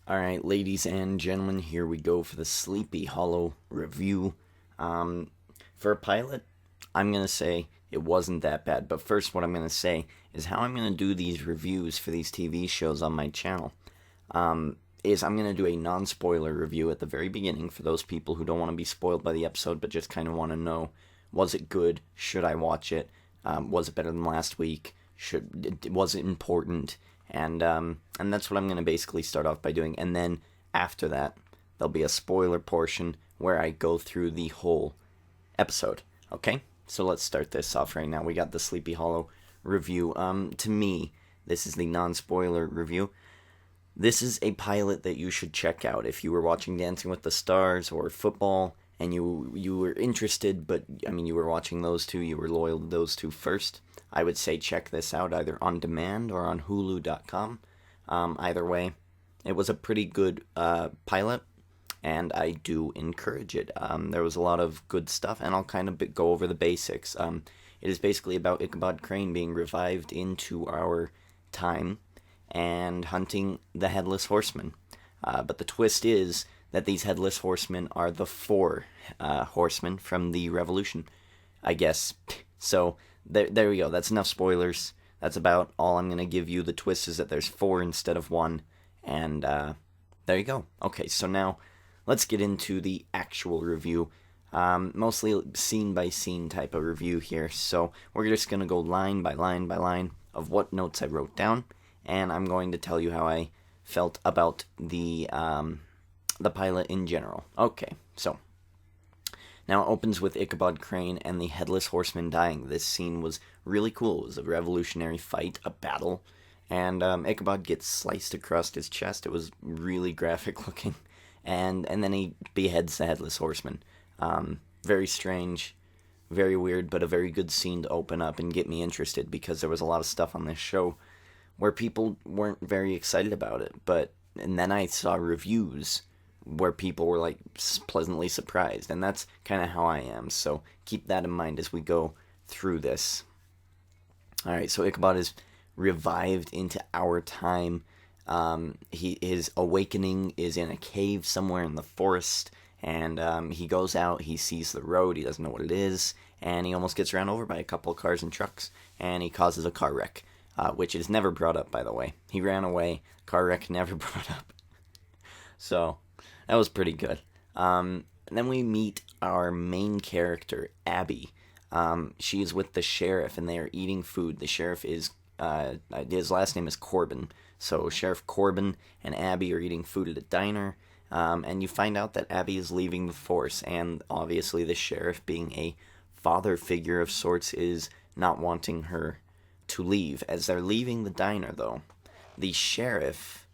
Alright, ladies and gentlemen, here we go for the Sleepy Hollow review. For a pilot, I'm going to say it wasn't that bad, but first what I'm going to say is how I'm going to do these reviews for these TV shows on my channel. Is I'm going to do a non-spoiler review at the very beginning for those people who don't want to be spoiled by the episode, but just kind of want to know, was it good? Should I watch it? Was it better than last week? Was it important? And that's what I'm going to basically start off by doing. And then after that, there'll be a spoiler portion where I go through the whole episode. Okay? So let's start this off right now. We got the Sleepy Hollow review. To me, this is the non-spoiler review. This is a pilot that you should check out if you were watching Dancing with the Stars or football and you were interested, but I mean you were watching those two, you were loyal to those two first. I would say check this out either on demand or on Hulu.com. Either way, it was a pretty good pilot, and I do encourage it. There was a lot of good stuff, and I'll kind of go over the basics. It is basically about Ichabod Crane being revived into our time and hunting the Headless Horseman. But the twist is that these Headless Horsemen are the four horsemen from the Revolution, I guess. So there we go. That's enough spoilers. That's about all I'm going to give you. The twist is that there's four instead of one. And there you go. Okay, so now let's get into the actual review. Mostly scene by scene type of review here. So we're just going to go line by line by line of what notes I wrote down. And I'm going to tell you how I felt about the pilot in general. Okay, so now it opens with Ichabod Crane and the Headless Horseman dying. This scene was really cool. It was a revolutionary fight, a battle, and Ichabod gets sliced across his chest. It was really graphic looking, and then he beheads the Headless Horseman. Very strange, very weird, but a very good scene to open up and get me interested, because there was a lot of stuff on this show where people weren't very excited about it, and then I saw reviews where people were like pleasantly surprised, and that's kind of how I am, so keep that in mind as we go through this. Alright, so Ichabod is revived into our time. His awakening is in a cave somewhere in the forest, and he goes out, he sees the road, he doesn't know what it is, and he almost gets ran over by a couple of cars and trucks, and he causes a car wreck, which is never brought up, by the way. He ran away, car wreck never brought up. So that was pretty good. And then we meet our main character, Abby. She is with the sheriff, and they are eating food. The sheriff is, his last name is Corbin. So Sheriff Corbin and Abby are eating food at a diner. And you find out that Abby is leaving the force. And obviously the sheriff, being a father figure of sorts, is not wanting her to leave. As they're leaving the diner, though, the sheriff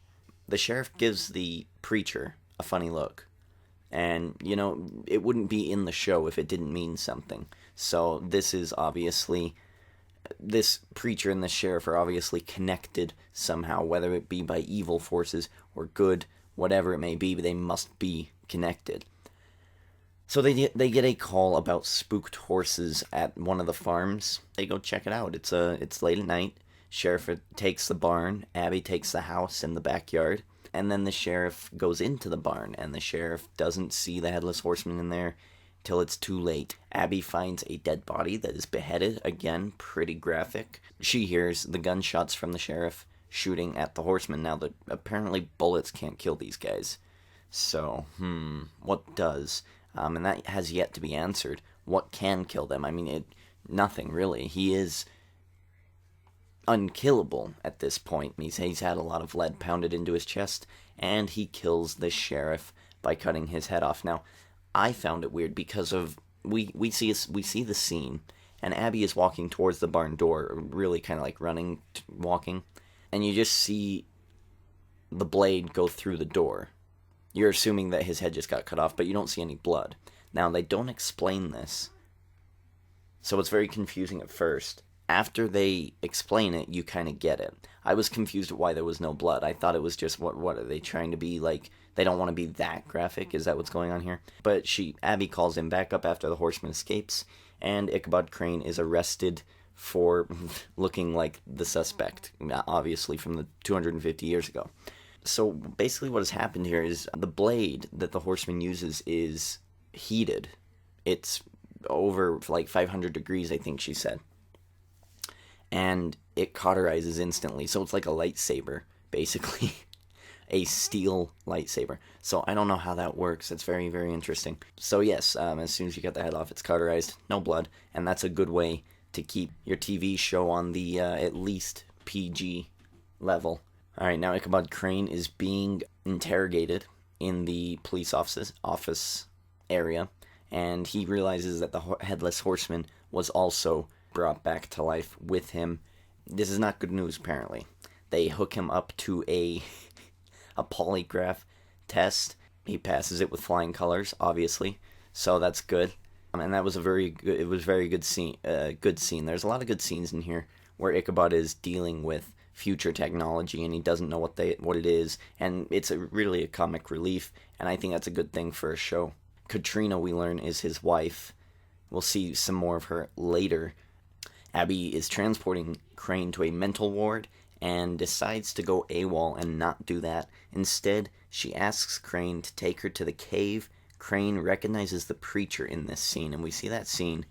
gives the preacher a funny look. And, it wouldn't be in the show if it didn't mean something. So this preacher and the sheriff are obviously connected somehow, whether it be by evil forces or good, whatever it may be, but they must be connected. So they get a call about spooked horses at one of the farms. They go check it out. It's late at night. Sheriff takes the barn. Abby takes the house and the backyard. And then the sheriff goes into the barn, and the sheriff doesn't see the Headless Horseman in there till it's too late. Abby finds a dead body that is beheaded. Again, pretty graphic. She hears the gunshots from the sheriff shooting at the horseman. Now, apparently bullets can't kill these guys. So, what does? And that has yet to be answered. What can kill them? I mean, nothing really. He is unkillable at this point. He's had a lot of lead pounded into his chest, and he kills the sheriff by cutting his head off. Now, I found it weird because we see the scene, and Abby is walking towards the barn door, really kind of like walking, and you just see the blade go through the door. You're assuming that his head just got cut off, but you don't see any blood. Now, they don't explain this, so it's very confusing at first. After they explain it, you kind of get it. I was confused at why there was no blood. I thought it was just, what are they trying to be, like, they don't want to be that graphic? Is that what's going on here? But Abby calls him back up after the horseman escapes, and Ichabod Crane is arrested for looking like the suspect, obviously from the 250 years ago. So basically, what has happened here is the blade that the horseman uses is heated. It's over like 500 degrees, I think she said. And it cauterizes instantly. So it's like a lightsaber, basically. A steel lightsaber. So I don't know how that works. It's very, very interesting. So yes, as soon as you get the head off, it's cauterized, no blood, and that's a good way to keep your TV show on the at least PG level. All right, now Ichabod Crane is being interrogated in the police office area, and he realizes that the Headless Horseman was also brought back to life with him. This is not good news, apparently. They hook him up to a polygraph test. He passes it with flying colors, obviously, so that's good. And that was a very good. It was very good scene. Good scene. There's a lot of good scenes in here where Ichabod is dealing with future technology and he doesn't know what it is, and it's really a comic relief. And I think that's a good thing for a show. Katrina, we learn, is his wife. We'll see some more of her later. Abby is transporting Crane to a mental ward and decides to go AWOL and not do that. Instead, she asks Crane to take her to the cave. Crane recognizes the preacher in this scene, and we see that scene,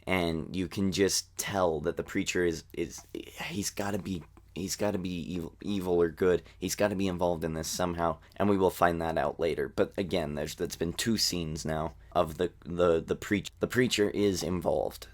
and you can just tell that the preacher is he's got to be evil or good. He's got to be involved in this somehow, and we will find that out later. But again, that's been 2 scenes now of the preacher. The preacher is involved.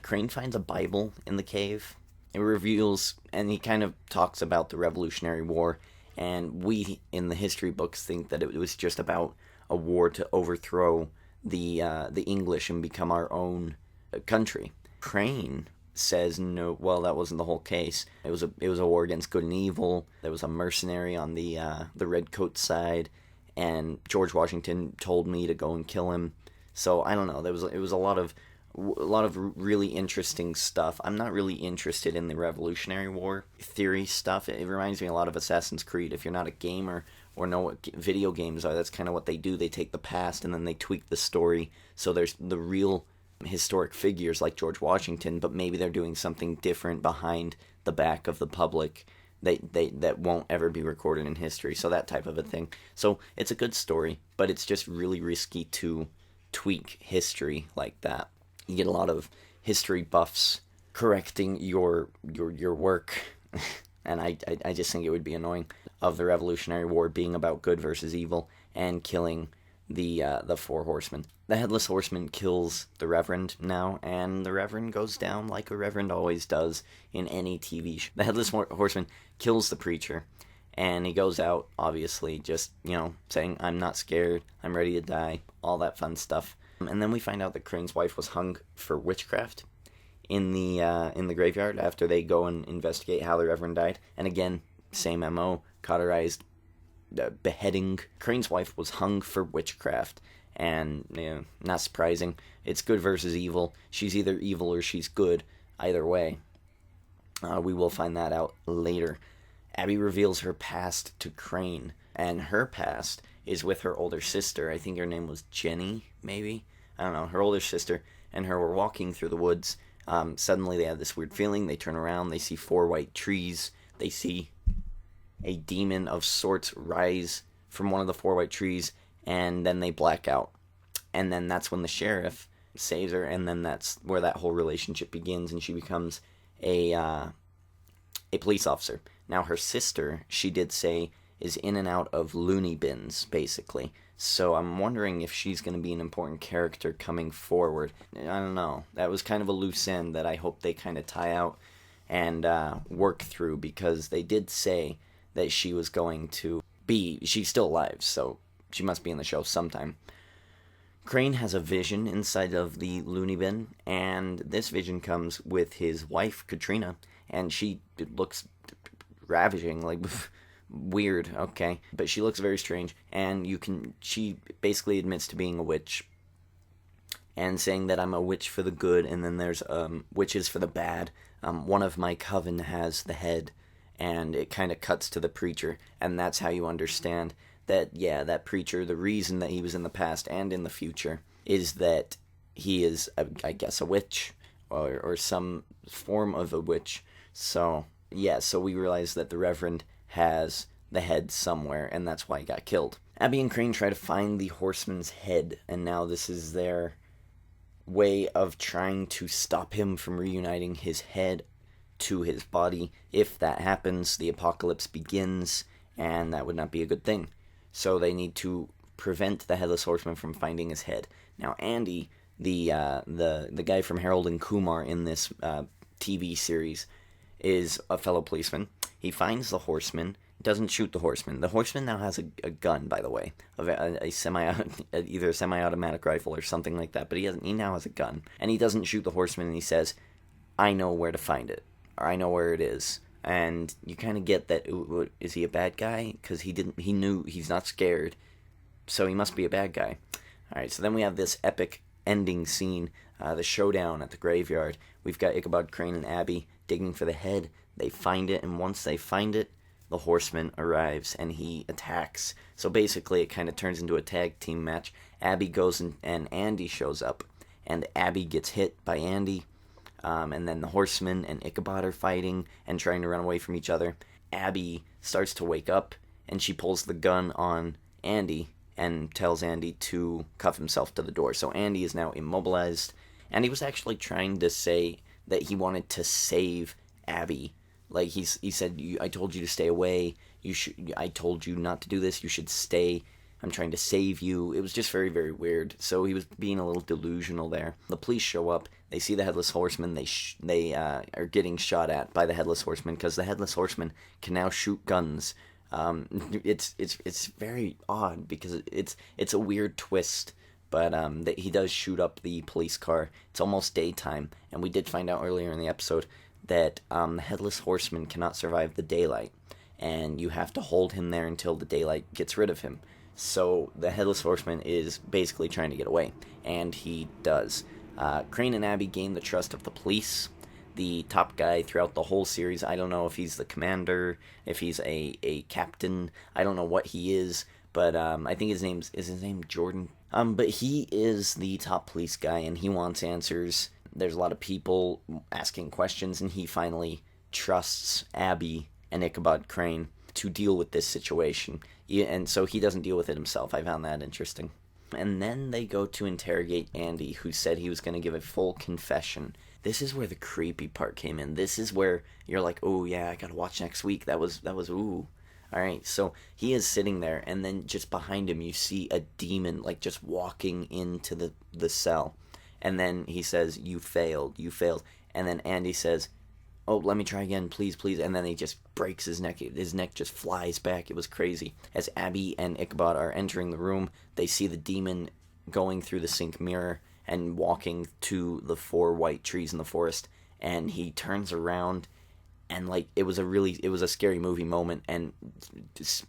Crane finds a Bible in the cave. It reveals, and he kind of talks about the Revolutionary War, and we in the history books think that it was just about a war to overthrow the English and become our own country. Crane says no. Well, that wasn't the whole case. It was a war against good and evil. There was a mercenary on the redcoat side, and George Washington told me to go and kill him. So I don't know. It was a lot of really interesting stuff. I'm not really interested in the Revolutionary War theory stuff. It reminds me a lot of Assassin's Creed. If you're not a gamer or know what video games are, that's kind of what they do. They take the past and then they tweak the story. So there's the real historic figures like George Washington, but maybe they're doing something different behind the back of the public that won't ever be recorded in history. So that type of a thing. So it's a good story, but it's just really risky to tweak history like that. You get a lot of history buffs correcting your work, and I just think it would be annoying, of the Revolutionary War being about good versus evil and killing the 4 horsemen. The Headless Horseman kills the Reverend now, and the Reverend goes down like a Reverend always does in any TV show. The Headless Horseman kills the preacher, and he goes out, obviously, just, saying, "I'm not scared, I'm ready to die," all that fun stuff. And then we find out that Crane's wife was hung for witchcraft in the graveyard after they go and investigate how the Reverend died. And again, same MO, cauterized, beheading. Crane's wife was hung for witchcraft, and not surprising. It's good versus evil. She's either evil or she's good. Either way, we will find that out later. Abby reveals her past to Crane, and her past is with her older sister. I think her name was Jenny, maybe? I don't know. Her older sister and her were walking through the woods. Suddenly they have this weird feeling. They turn around. They see 4 white trees. They see a demon of sorts rise from one of the 4 white trees, and then they black out. And then that's when the sheriff saves her, and then that's where that whole relationship begins, and she becomes a police officer. Now, her sister, she did say, is in and out of loony bins, basically. So I'm wondering if she's going to be an important character coming forward. I don't know. That was kind of a loose end that I hope they kind of tie out and work through, because they did say that she was going to be... She's still alive, so she must be in the show sometime. Crane has a vision inside of the loony bin, and this vision comes with his wife, Katrina, and she looks ravaging, like... weird, okay, but she looks very strange, and she basically admits to being a witch and saying that I'm a witch for the good, and then there's witches for the bad. One of my coven has the head, and it kind of cuts to the preacher, and that's how you understand that, yeah, that preacher, the reason that he was in the past and in the future is that he is, I guess, a witch, or some form of a witch. So, yeah, so we realize that the Reverend has the head somewhere, and that's why he got killed. Abby and Crane try to find the horseman's head, and now this is their way of trying to stop him from reuniting his head to his body. If that happens, the apocalypse begins, and that would not be a good thing. So they need to prevent the Headless Horseman from finding his head. Now, Andy, the guy from Harold and Kumar in this TV series, is a fellow policeman. He finds the horseman, doesn't shoot the horseman. The horseman now has a gun, by the way, either a semi-automatic rifle or something like that. But he now has a gun, and he doesn't shoot the horseman. And he says, "I know where to find it, or I know where it is." And you kind of get that. Is he a bad guy? Because he knew he's not scared, so he must be a bad guy. All right. So then we have this epic ending scene, the showdown at the graveyard. We've got Ichabod Crane and Abby digging for the head. They find it, and once they find it, the horseman arrives and he attacks. So basically it kind of turns into a tag team match. Abby goes and Andy shows up, and Abby gets hit by Andy, and then the horseman and Ichabod are fighting and trying to run away from each other. Abby starts to wake up, and she pulls the gun on Andy and tells Andy to cuff himself to the door. So Andy is now immobilized, and he was actually trying to say that he wanted to save Abby. Like he said, I told you to stay away. I told you not to do this. You should stay. I'm trying to save you. It was just very, very weird. So he was being a little delusional there. The police show up. They see the Headless Horseman. They are getting shot at by the Headless Horseman because the Headless Horseman can now shoot guns. It's very odd because it's a weird twist. But that he does shoot up the police car. It's almost daytime, and we did find out earlier in the episode that the Headless Horseman cannot survive the daylight, and you have to hold him there until the daylight gets rid of him. So the Headless Horseman is basically trying to get away, and he does. Crane and Abby gain the trust of the police. The top guy throughout the whole series, I don't know if he's the commander, if he's a captain, I don't know what he is, but I think his name Jordan. But he is the top police guy, and he wants answers. There's a lot of people asking questions, and he finally trusts Abby and Ichabod Crane to deal with this situation. And so he doesn't deal with it himself. I found that interesting. And then they go to interrogate Andy, who said he was going to give a full confession. This is where the creepy part came in. This is where you're like, oh yeah, I gotta watch next week. That was ooh. Alright, so he is sitting there, and then just behind him you see a demon, like, just walking into the cell. And then he says, you failed. And then Andy says, oh, let me try again, please. And then he just breaks his neck. His neck just flies back. It was crazy. As Abby and Ichabod are entering the room, they see the demon going through the sink mirror and walking to the 4 white trees in the forest. And he turns around, and like it was a scary movie moment. And just,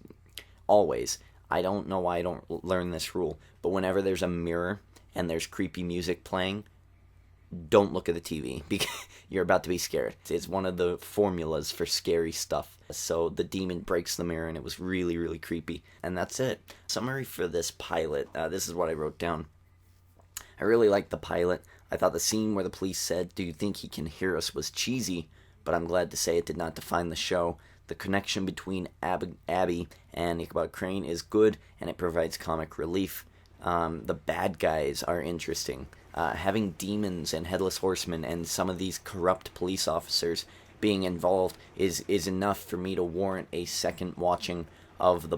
always, I don't know why I don't learn this rule, but whenever there's a mirror and there's creepy music playing, don't look at the TV because you're about to be scared. It's one of the formulas for scary stuff. So the demon breaks the mirror, and it was really, really creepy. And that's it. Summary for this pilot. This is what I wrote down. I really liked the pilot. I thought the scene where the police said, "Do you think he can hear us?" was cheesy, but I'm glad to say it did not define the show. The connection between Abby and Ichabod Crane is good, and it provides comic relief. The bad guys are interesting. Having demons and Headless Horsemen and some of these corrupt police officers being involved is enough for me to warrant a second watching of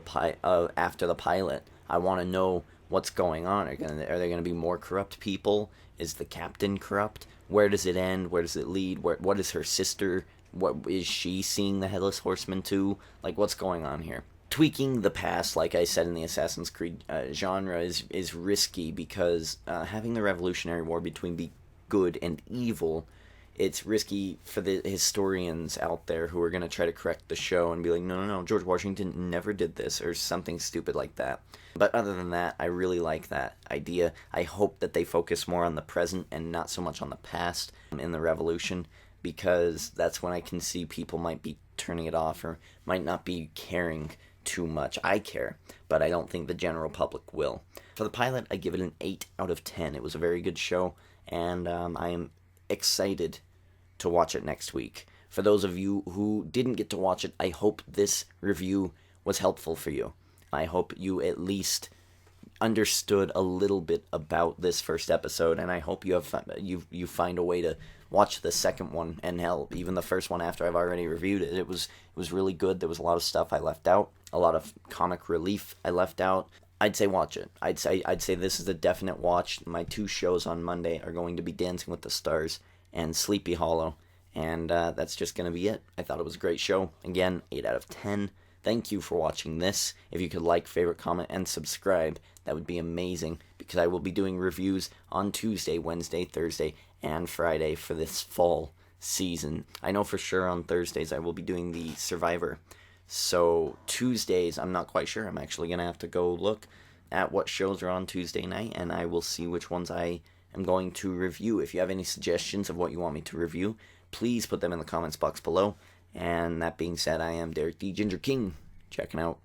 after the pilot. I want to know what's going on. Are there going to be more corrupt people? Is the captain corrupt? Where does it end? Where does it lead? What is her sister? What is she seeing the Headless Horseman to? Like, what's going on here? Tweaking the past, like I said in the Assassin's Creed genre, is risky because having the Revolutionary War between good and evil, it's risky for the historians out there who are going to try to correct the show and be like, no, George Washington never did this, or something stupid like that. But other than that, I really like that idea. I hope that they focus more on the present and not so much on the past in the Revolution, because that's when I can see people might be turning it off or might not be caring too much. I care, but I don't think the general public will. For the pilot, I give it an 8 out of 10. It was a very good show, and I am excited to watch it next week. For those of you who didn't get to watch it, I hope this review was helpful for you. I hope you at least understood a little bit about this first episode, and I hope you find a way to watch the second one, and hell, even the first one after I've already reviewed it. It was really good. There was a lot of stuff I left out, a lot of comic relief I left out. I'd say watch it. I'd say this is a definite watch. My 2 shows on Monday are going to be Dancing with the Stars and Sleepy Hollow, and that's just going to be it. I thought it was a great show. Again, 8 out of 10. Thank you for watching this. If you could like, favorite, comment, and subscribe, that would be amazing, because I will be doing reviews on Tuesday, Wednesday, Thursday, and Friday for this fall season. I know for sure on Thursdays I will be doing the Survivor. So Tuesdays, I'm not quite sure. I'm actually going to have to go look at what shows are on Tuesday night, and I will see which ones I am going to review. If you have any suggestions of what you want me to review, please put them in the comments box below. And that being said, I am Derek the Ginger King, checking out.